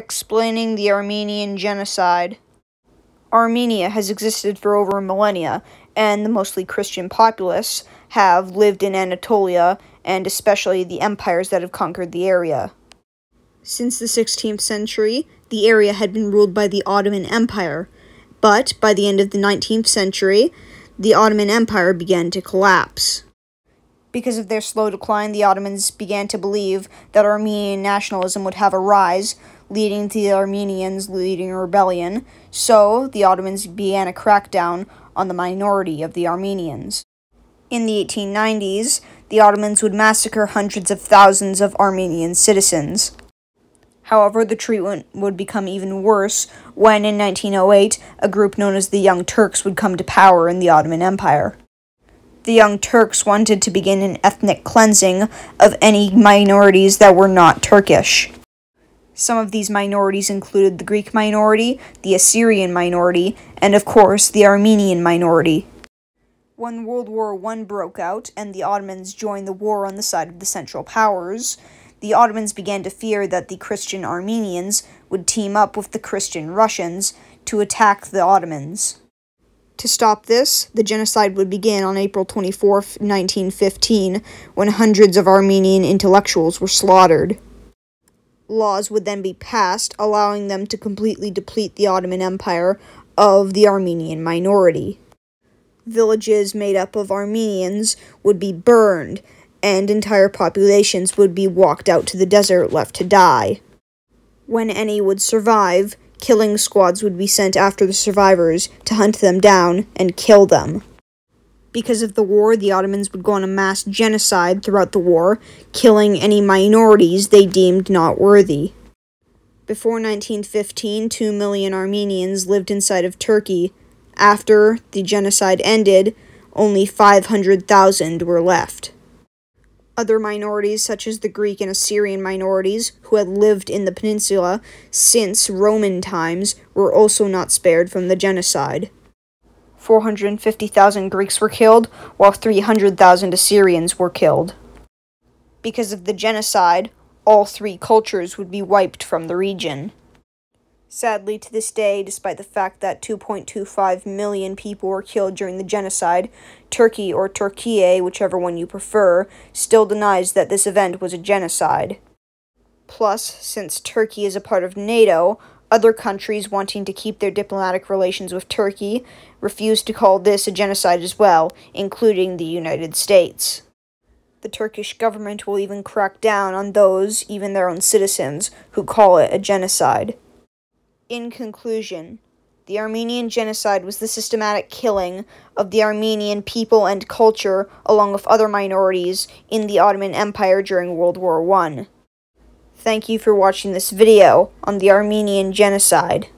Explaining the Armenian Genocide. Armenia has existed for over a millennia, and the mostly Christian populace have lived in Anatolia, and especially the empires that have conquered the area. Since the 16th century, the area had been ruled by the Ottoman Empire, but by the end of the 19th century, the Ottoman Empire began to collapse. Because of their slow decline, the Ottomans began to believe that Armenian nationalism would have a rise, leading to the Armenians leading a rebellion, so the Ottomans began a crackdown on the minority of the Armenians. In the 1890s, the Ottomans would massacre hundreds of thousands of Armenian citizens. However, the treatment would become even worse when, in 1908, a group known as the Young Turks would come to power in the Ottoman Empire. The Young Turks wanted to begin an ethnic cleansing of any minorities that were not Turkish. Some of these minorities included the Greek minority, the Assyrian minority, and of course, the Armenian minority. When World War I broke out and the Ottomans joined the war on the side of the Central Powers, the Ottomans began to fear that the Christian Armenians would team up with the Christian Russians to attack the Ottomans. To stop this, the genocide would begin on April 24, 1915, when hundreds of Armenian intellectuals were slaughtered. Laws would then be passed, allowing them to completely deplete the Ottoman Empire of the Armenian minority. Villages made up of Armenians would be burned, and entire populations would be walked out to the desert left to die. When any would survive, killing squads would be sent after the survivors to hunt them down and kill them. Because of the war, the Ottomans would go on a mass genocide throughout the war, killing any minorities they deemed not worthy. Before 1915, 2 million Armenians lived inside of Turkey. After the genocide ended, only 500,000 were left. Other minorities, such as the Greek and Assyrian minorities, who had lived in the peninsula since Roman times, were also not spared from the genocide. 450,000 Greeks were killed, while 300,000 Assyrians were killed. Because of the genocide, all three cultures would be wiped from the region. Sadly, to this day, despite the fact that 2.25 million people were killed during the genocide, Turkey, or Turkiye, whichever one you prefer, still denies that this event was a genocide. Plus, since Turkey is a part of NATO, other countries wanting to keep their diplomatic relations with Turkey refused to call this a genocide as well, including the United States. The Turkish government will even crack down on those, even their own citizens, who call it a genocide. In conclusion, the Armenian Genocide was the systematic killing of the Armenian people and culture along with other minorities in the Ottoman Empire during World War I. Thank you for watching this video on the Armenian Genocide.